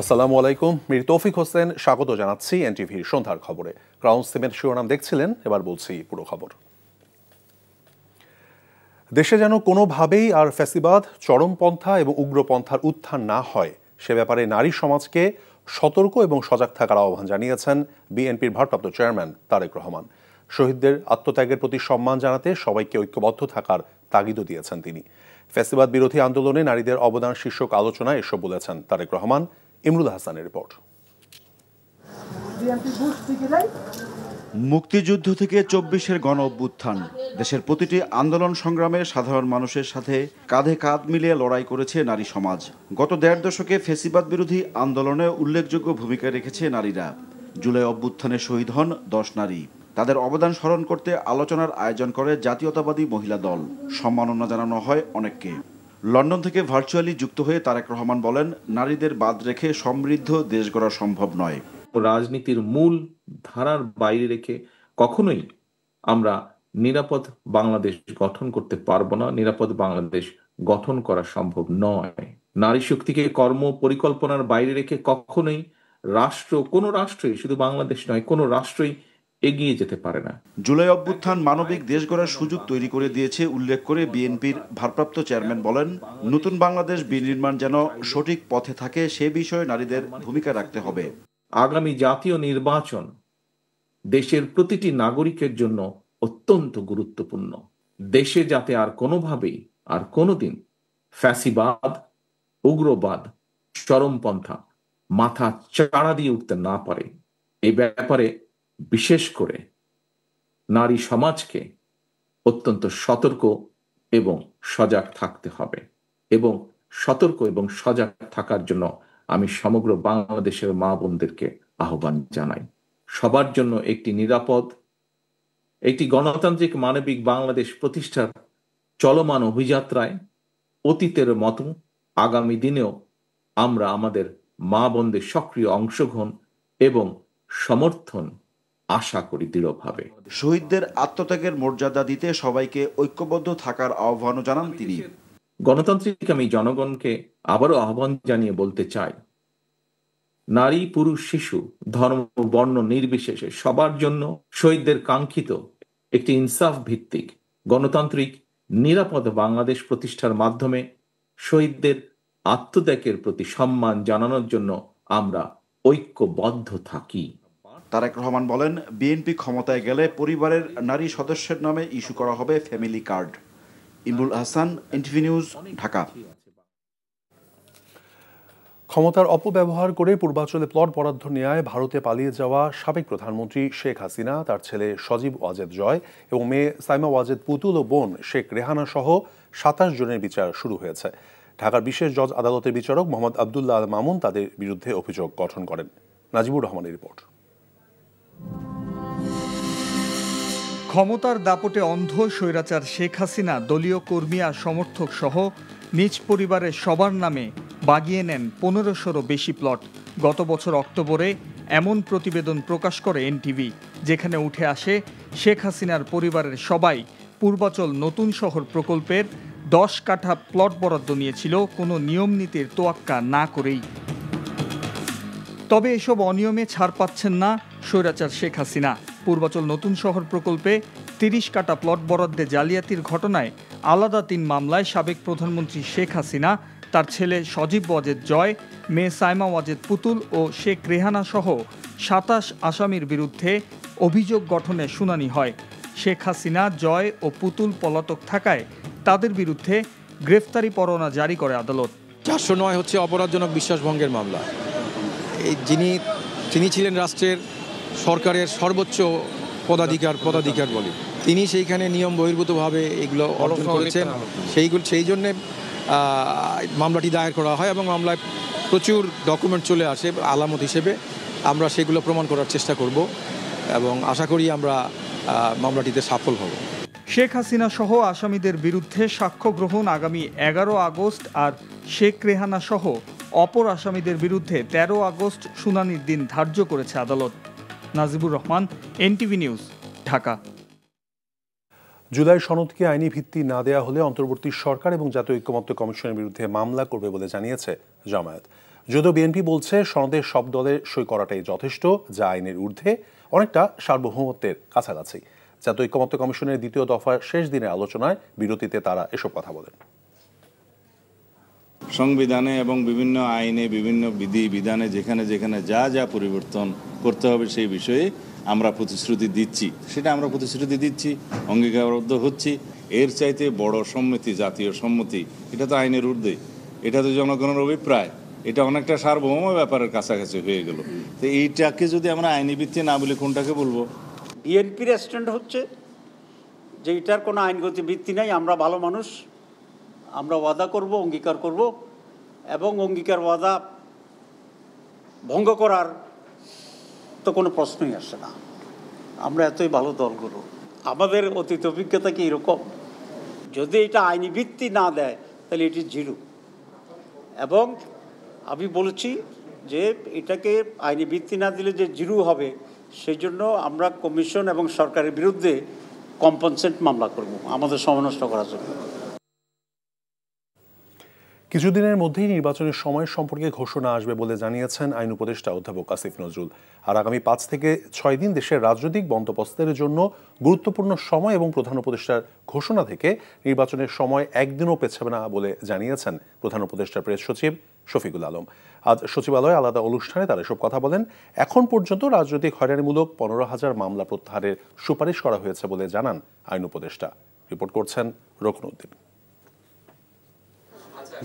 আসসালামু আলাইকুম, মীর তৌফিক হোসেন স্বাগত জানাচ্ছি এনটিভির সন্ধ্যার খবরে। ক্রাউন সিমেন্ট শিরোনাম দেখছিলেন, এবার বলছি পুরো খবর। দেশে যেন কোনোভাবেই আর ফ্যাসিবাদ, চরমপন্থা এবং উগ্রপন্থার উত্থান না হয় সে ব্যাপারে নারী সমাজকে সতর্ক এবং সজাগ থাকার আহ্বান জানিয়েছেন বিএনপির ভারপ্রাপ্ত চেয়ারম্যান তারেক রহমান। শহীদদের আত্মত্যাগের প্রতি সম্মান জানাতে সবাইকে ঐক্যবদ্ধ থাকার তাগিদও দিয়েছেন তিনি। ফ্যাসিবাদ বিরোধী আন্দোলনে নারীদের অবদান শীর্ষক আলোচনায় এসব বলেছেন তারেক রহমান। ইমরুল হাসানের রিপোর্ট। মুক্তিযুদ্ধ থেকে ২৪-এর গণ অভ্যুত্থান, দেশের প্রতিটি আন্দোলন সংগ্রামে সাধারণ মানুষের সাথে কাঁধে কাঁধ মিলিয়ে লড়াই করেছে নারী সমাজ। গত ১.৫ দশকে ফ্যাসিবাদ বিরোধী আন্দোলনে উল্লেখযোগ্য ভূমিকা রেখেছে নারীরা। জুলাই অভ্যুত্থানে শহীদ হন ১০ নারী। তাদের অবদান স্মরণ করতে আলোচনার আয়োজন করে জাতীয়তাবাদী মহিলা দল। সম্মাননা জানানো হয় অনেককে। লন্ডন থেকে ভার্চুয়ালি যুক্ত হয়ে তারেক রহমান বলেন, নারীদের বাদ রেখে সমৃদ্ধ দেশ গড়া সম্ভব নয়। রাজনীতির মূল ধারার বাইরে রেখে কখনোই আমরা নিরাপদ বাংলাদেশ গঠন করতে পারবো না। নিরাপদ বাংলাদেশ গঠন করা সম্ভব নয়। নারী শক্তিকে কর্ম পরিকল্পনার বাইরে রেখে কখনোই কোনো রাষ্ট্রই, শুধু বাংলাদেশ নয়, কোনো রাষ্ট্রই এগিয়ে যেতে পারে না। জুলাই অভ্যুত্থান মানবিক দেশ গড়ার সুযোগ তৈরি করে দিয়েছে উল্লেখ করে বিএনপির ভারপ্রাপ্ত চেয়ারম্যান বলেন, নতুন বাংলাদেশ বিনির্মাণ যেন সঠিক পথে থাকে সে বিষয়ে নারীদের ভূমিকা রাখতে হবে। আগামী জাতীয় নির্বাচন দেশের প্রতিটি নাগরিকের জন্য অত্যন্ত গুরুত্বপূর্ণ। দেশে যাতে আর কোনোভাবেই আর কোনোদিন ফ্যাসিবাদ, উগ্রবাদ, চরমপন্থা মাথা চাড়া দিয়ে উঠতে না পারে, এই ব্যাপারে বিশেষ করে নারী সমাজকে অত্যন্ত সতর্ক এবং সজাগ থাকতে হবে। এবং সতর্ক এবং সজাগ থাকার জন্য আমি সমগ্র বাংলাদেশের মা বোনদেরকে আহ্বান জানাই। সবার জন্য একটি নিরাপদ, একটি গণতান্ত্রিক মানবিক বাংলাদেশ প্রতিষ্ঠার চলমান অভিযাত্রায় অতীতের মতো আগামী দিনেও আমরা আমাদের মা বোনদের সক্রিয় অংশগ্রহণ এবং সমর্থন আশা করি দৃঢ়ভাবে। শহীদদের আত্মত্যাগের মর্যাদা দিতে সবাইকে ঐক্যবদ্ধ থাকার আহ্বানও জানান তিনি। গণতান্ত্রিক আমি জনগণকে আবারও আহ্বান জানিয়ে বলতে চাই, নারী, পুরুষ, শিশু, ধর্ম, বর্ণ নির্বিশেষে সবার জন্য শহীদদের কাঙ্ক্ষিত একটি ইনসাফ ভিত্তিক গণতান্ত্রিক নিরাপদ বাংলাদেশ প্রতিষ্ঠার মাধ্যমে শহীদদের আত্মত্যাগের প্রতি সম্মান জানানোর জন্য আমরা ঐক্যবদ্ধ থাকি। তারেক রহমান বলেন, বিএনপি ক্ষমতায় গেলে পরিবারের নারী সদস্যের নামে ইস্যু করা হবে family card. Imrul Hasan, NTV news, Dhaka. ক্ষমতার অপব্যবহার করে পূর্বাঞ্চলে প্লট বরাদ্দ নেওয়ায় ভারতে পালিয়ে যাওয়া সাবেক প্রধানমন্ত্রী শেখ হাসিনা, তার ছেলে সজীব ওয়াজেদ জয় এবং মেয়ে সাইমা ওয়াজেদ পুতুল ও বোন শেখ রেহানা সহ ২৭ জনের বিচার শুরু হয়েছে। ঢাকার বিশেষ জজ আদালতের বিচারক মোহাম্মদ আবদুল্লাহ আল মামুন তাদের বিরুদ্ধে অভিযোগ গঠন করেন। নাজিবুর রহমানের রিপোর্ট। ক্ষমতার দাপটে অন্ধ স্বৈরাচার শেখ হাসিনা দলীয় কর্মী আর সমর্থক সহ নিজ পরিবারের সবার নামে বাগিয়ে নেন ১৫০০রও বেশি প্লট। গত বছর অক্টোবরে এমন প্রতিবেদন প্রকাশ করে এনটিভি, যেখানে উঠে আসে শেখ হাসিনার পরিবারের সবাই পূর্বাচল নতুন শহর প্রকল্পের ১০ কাঠা প্লট বরাদ্দ নিয়েছিল কোনো নিয়ম নীতির তোয়াক্কা না করেই। তবে এসব অনিয়মে ছাড় পাচ্ছেন না স্বৈরাচার শেখ হাসিনা। পূর্বাচল নতুন শহর প্রকল্পে ৩০ কাঠা প্লট বরাদ্দে জালিয়াতির ঘটনায় আলাদা ৩ মামলায় সাবেক প্রধানমন্ত্রী শেখ হাসিনা, তার ছেলে সজীব ওয়াজেদ জয়, মেয়ে সাইমা ওয়াজেদ পুতুল ও শেখ রেহানা সহ ২৭ আসামির বিরুদ্ধে অভিযোগ গঠনের শুনানি হয়। শেখ হাসিনা, জয় ও পুতুল পলাতক থাকায় তাদের বিরুদ্ধে গ্রেফতারি পরোয়ানা জারি করে আদালত। ৪০৯ হচ্ছে অপরাধজনক বিশ্বাসভঙ্গের মামলা। তিনি ছিলেন রাষ্ট্রের সরকারের সর্বোচ্চ পদাধিকার বলে তিনি সেইখানে নিয়ম বহির্ভূতভাবে এগুলো অর্জন করেছেন। সেই জন্যে মামলাটি দায়ের করা হয় এবং মামলায় প্রচুর ডকুমেন্ট চলে আসে আলামত হিসেবে। আমরা সেগুলো প্রমাণ করার চেষ্টা করব এবং আশা করি আমরা মামলাটিতে সফল হব। শেখ হাসিনা সহ আসামিদের বিরুদ্ধে সাক্ষ্য গ্রহণ আগামী ১১ আগস্ট আর শেখ রেহানা সহ অপর আসামিদের বিরুদ্ধে ১৩ আগস্ট শুনানির দিন ধার্য করেছে আদালত। Najibur Rahman, NTV news, Dhaka. July সনদকে আইনি ভিত্তি না দেয়া হলে অন্তর্বর্তী সরকার এবং জাতীয় ঐক্যমত্য কমিশনের বিরুদ্ধে মামলা করবে বলে জানিয়েছে জামায়াত। যদিও বিএনপি বলছে সনদের সব দলের সই করাটাই যথেষ্ট, যা আইনের ঊর্ধ্বে, অনেকটা সার্বভৌমত্বের কাছাকাছি। জাতীয় ঐকমত্য কমিশনের দ্বিতীয় দফার শেষ দিনের আলোচনায় বিরতিতে তারা এসব কথা বলেন। সংবিধানে এবং বিভিন্ন আইনে, বিভিন্ন বিধি বিধানে যেখানে যেখানে যা যা পরিবর্তন করতে হবে সেই বিষয়ে আমরা প্রতিশ্রুতি দিচ্ছি, সেটা আমরা প্রতিশ্রুতি দিচ্ছি, অঙ্গীকারবদ্ধ হচ্ছি। এর চাইতে বড় সম্মতি, জাতীয় সম্মতি, এটা তো আইনের ঊর্ধ্বে, এটা তো জনগণের অভিপ্রায়, এটা অনেকটা সার্বভৌম ব্যাপারের কাছাকাছি হয়ে গেল। তো এইটাকে যদি আমরা আইনি ভিত্তি না বলি কোনটাকে বলবো? বিএনপির স্ট্যান্ড হচ্ছে যে এটার কোনো আইনগত ভিত্তি নাই, আমরা ভালো মানুষ, আমরা ওয়াদা করব, অঙ্গীকার করব, এবং অঙ্গীকার ওয়াদা ভঙ্গ করার তো কোনো প্রশ্নই আসে না। আমরা এতই ভালো দলগুলো, আমাদের অতীত অভিজ্ঞতা কি এরকম? যদি এটা আইনি ভিত্তি না দেয় তাহলে এটি জিরো। এবং আমি বলেছি যে এটাকে আইনি ভিত্তি না দিলে যে জিরো হবে, সেই জন্য আমরা কমিশন এবং সরকারের বিরুদ্ধে কম্পেনসেট মামলা করব আমাদের সময় নষ্ট করার জন্য। কিছুদিনের মধ্যেই নির্বাচনের সময় সম্পর্কে ঘোষণা আসবে বলে জানিয়েছেন আইন উপদেষ্টা অধ্যাপক আসিফ নজরুল। আর আগামী 5 থেকে 6 দিন দেশের রাজনৈতিক বন্দোবস্তের জন্য গুরুত্বপূর্ণ সময় এবং প্রধান উপদেষ্টার ঘোষণা থেকে নির্বাচনের সময় একদিনও পেছাবে না বলে জানিয়েছেন প্রধান উপদেষ্টার প্রেস সচিব শফিকুল আলম। আজ সচিবালয়ে আলাদা অনুষ্ঠানে তারা এসব কথা বলেন। এখন পর্যন্ত রাজনৈতিক হয়রানিমূলক 15,000 মামলা প্রত্যাহারের সুপারিশ করা হয়েছে বলে জানান আইন উপদেষ্টা। রিপোর্ট করছেন রকনউদ্দিন।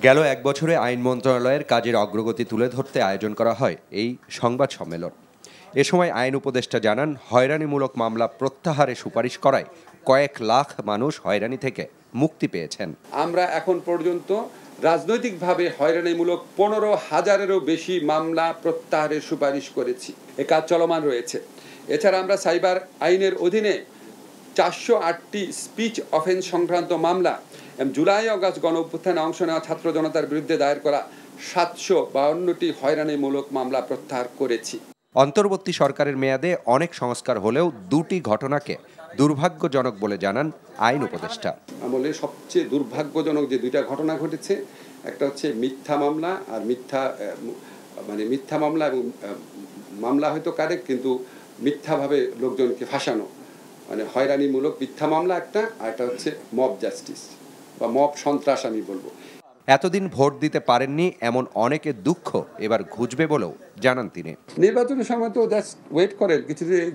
গেল এক বছরে আইন মন্ত্রণালয়ের কাজের অগ্রগতি তুলে ধরতে আয়োজন করা হয় এই সংবাদ সম্মেলন। এ সময় আইন উপদেষ্টা জানান, হয়রানিমূলক মামলা প্রত্যাহারে সুপারিশ করায় কয়েক লাখ মানুষ হয়রানি থেকে মুক্তি পেয়েছেন। আমরা এখন পর্যন্ত রাজনৈতিকভাবে হয়রানিমূলক 15,000-এরও বেশি মামলা প্রত্যাহারের সুপারিশ করেছি। এ কাজ চলমান রয়েছে। এছাড়া আমরা সাইবার আইনের অধীনে 408টি স্পিচ অফেন্স সংক্রান্ত মামলা, জুলাই আগস্ট গণ অভ্যুত্থানে অংশ নেওয়া ছাত্র জনতার বিরুদ্ধে দায়ের করা 752টি হয়রানিমূলক মামলা প্রত্যাহার করেছি। অন্তর্বর্তী সরকারের মেয়াদে অনেক সংস্কার হলেও 2টি ঘটনাকে দুর্ভাগ্যজনক বলে জানান আইন উপদেষ্টা। আমলে সবচেয়ে দুর্ভাগ্যজনক যে 2টা ঘটনা ঘটেছে, একটা হচ্ছে মিথ্যা মামলা আর মিথ্যা মামলা এবং মামলা হয়তো কারেক্ট, কিন্তু মিথ্যাভাবে লোকজনকে ফাঁসানো, মানে হয়রানিমূলক মিথ্যা মামলা একটা, আর একটা হচ্ছে মব জাস্টিস বা মব সন্ত্রাস আমি বলবো। এতদিন ভোট দিতে পারেননি এমন অনেকের দুঃখ এবার ঘুচবে বলেও জানান তিনি। নির্বাচনের সময় তো জাস্ট ওয়েট করেন,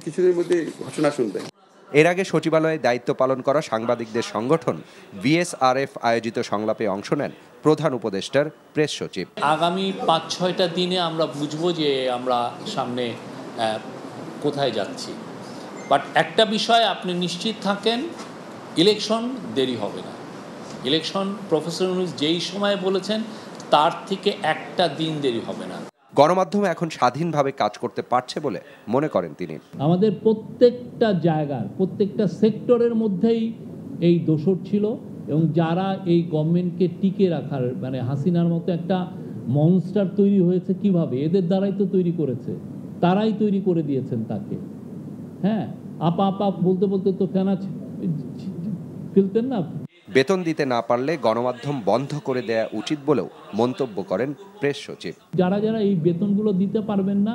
কিছুদিনের মধ্যে ঘোষণা শুনবেন। এর আগে সচিবালয়ে দায়িত্ব পালন করা সাংবাদিকদের সংগঠন বিএসআরএফ আয়োজিত সংলাপে অংশ নেন প্রধান উপদেষ্টার প্রেস সচিব। আগামী 5-6টা দিনে আমরা বুঝবো যে আমরা সামনে কোথায় যাচ্ছি। বাট একটা বিষয় আপনি নিশ্চিত থাকেন, ইলেকশন দেরি হবে না। ইলেকশন প্রফেসর ইউনূস যেই সময় বলেছেন তার থেকে একটা দিন দেরি হবে না। গণমাধ্যম এখন স্বাধীনভাবে কাজ করতে পারছে বলে মনে করেন তিনি। আমাদের প্রত্যেকটা জায়গার, প্রত্যেকটা সেক্টরের মধ্যেই এই দোষর ছিল, এবং যারা এই গভর্নমেন্টকে টিকে রাখার, মানে হাসিনার মতো একটা মনস্টার তৈরি হয়েছে কিভাবে, এদের দ্বারাই তো তৈরি করেছে, তারাই তৈরি করে দিয়েছেন তাকে। হ্যাঁ, আপা আপা বলতে বলতে তো ফেনা ফেলতেন না। বেতন দিতে না পারলে গণমাধ্যম বন্ধ করে দেয়া উচিত বলেও মন্তব্য করেন প্রেস সচিব। যারা যারা এই বেতনগুলো দিতে পারবেন না,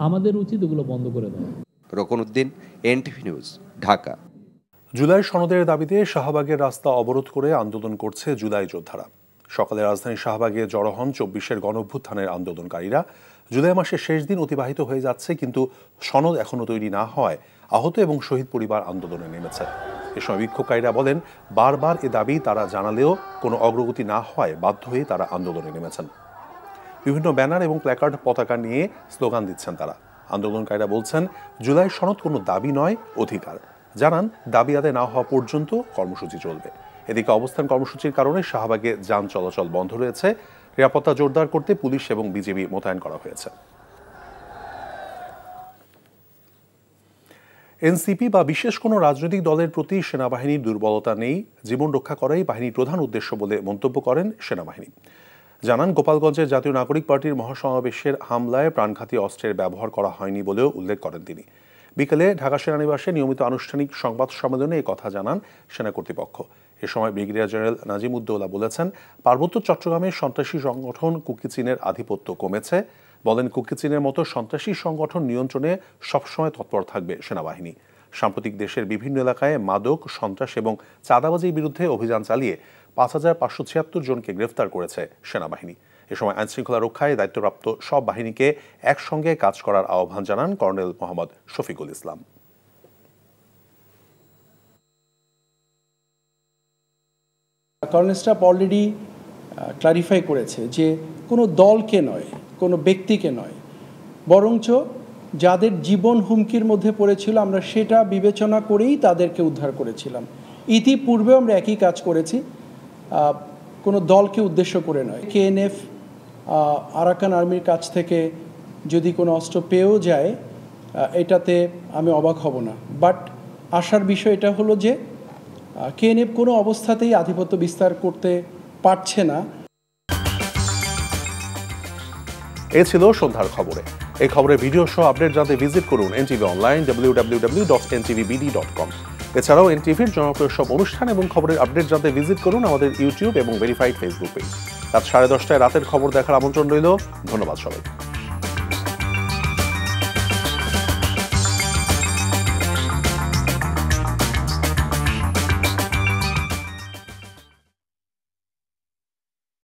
আমাদের উচিত ওগুলো বন্ধ করে দেওয়া। রকনউদ্দিন, এনটিভি নিউজ, ঢাকা। জুলাই সনদের দাবিতে শাহবাগের রাস্তা অবরোধ করে আন্দোলন করছে জুলাই যোদ্ধারা। সকালে রাজধানী শাহবাগে জড়ো হন 24-এর গণঅভ্যুত্থানের আন্দোলনকারীরা। জুলাই মাসের শেষ দিন অতিবাহিত হয়ে যাচ্ছে, কিন্তু সনদ এখনও তৈরি না হওয়ায় আহত এবং শহীদ পরিবার আন্দোলনে নেমেছে। এ সময় বিক্ষোভকারীরা বলেন, বারবার এ দাবি তারা জানালেও কোনো অগ্রগতি না হওয়ায় বাধ্য হয়ে তারা আন্দোলনে নেমেছেন। বিভিন্ন ব্যানার এবং প্ল্যাকার্ড, পতাকা নিয়ে স্লোগান দিচ্ছেন তারা। আন্দোলনকারীরা বলছেন, জুলাই সনদ কোনো দাবি নয়, অধিকার। জানান, দাবি আদায় না হওয়া পর্যন্ত কর্মসূচি চলবে। এদিকে অবস্থান কর্মসূচির কারণে শাহবাগে যান চলাচল বন্ধ রয়েছে। নিরাপত্তা জোরদার করতে পুলিশ এবং বিজিবি মোতায়েন করা হয়েছে। এনসিপি বা বিশেষ কোনো রাজনৈতিক দলের প্রতি সেনাবাহিনীর দুর্বলতা নেই, জীবন রক্ষা করাই বাহিনীর প্রধান উদ্দেশ্য বলে মন্তব্য করেন সেনাবাহিনী। জানান, গোপালগঞ্জের জাতীয় নাগরিক পার্টির মহাসমাবেশের হামলায় প্রাণঘাতী অস্ত্রের ব্যবহার করা হয়নি বলেও উল্লেখ করেন তিনি। বিকেলে ঢাকা সেনানিবাসে নিয়মিত আনুষ্ঠানিক সংবাদ সম্মেলনে এই কথা জানান সেনা কর্তৃপক্ষ। এ সময় ব্রিগেডিয়ার জেনারেল নাজিমুদ্দৌলা বলেছেন, পার্বত্য চট্টগ্রামে সন্ত্রাসী সংগঠন কুকি চীনের আধিপত্য কমেছে। বলেন, কুকি চীনের মতো সন্ত্রাসী সংগঠন নিয়ন্ত্রণে সবসময় তৎপর থাকবে সেনাবাহিনী। সাম্প্রতিক দেশের বিভিন্ন এলাকায় মাদক, সন্ত্রাস এবং চাঁদাবাজির বিরুদ্ধে অভিযান চালিয়ে ৫,৫৭৬ জনকে গ্রেফতার করেছে সেনাবাহিনী। এ সময় আইনশৃঙ্খলা রক্ষায় দায়িত্বপ্রাপ্ত সব বাহিনীকে একসঙ্গে কাজ করার আহ্বান জানান colonel Mohammad Shafiqul Islam. Colonel staff already clarify করেছে যে কোনো দলকে নয়, কোনো ব্যক্তিকে নয়, বরঞ্চ যাদের জীবন হুমকির মধ্যে পড়েছিল আমরা সেটা বিবেচনা করেই তাদেরকে উদ্ধার করেছিলাম। ইতিপূর্বেও আমরা একই কাজ করেছি, কোনো দলকে উদ্দেশ্য করে নয়। কেএনএফ আরাকান আর্মির কাছ থেকে যদি কোনো অস্ত্র পেয়েও যায় এটাতে আমি অবাক হব না। বাট আশার বিষয় এটা হলো যে কেএনএফ কোনো অবস্থাতেই আধিপত্য বিস্তার করতে পারছে না। এ ছিল সন্ধ্যার খবরে। এই খবরের ভিডিও সহ আপডেট জানতে ভিজিট করুন এনটিভি অনলাইন www.ntvbd.com। এছাড়াও এনটিভির জনপ্রিয় সব অনুষ্ঠান এবং খবরের আপডেট জানতে ভিজিট করুন আমাদের ইউটিউব এবং ভেরিফাইড ফেসবুক পেজ। রাত 10:30টায় রাতের খবর দেখার আমন্ত্রণ রইল। ধন্যবাদ সবাই।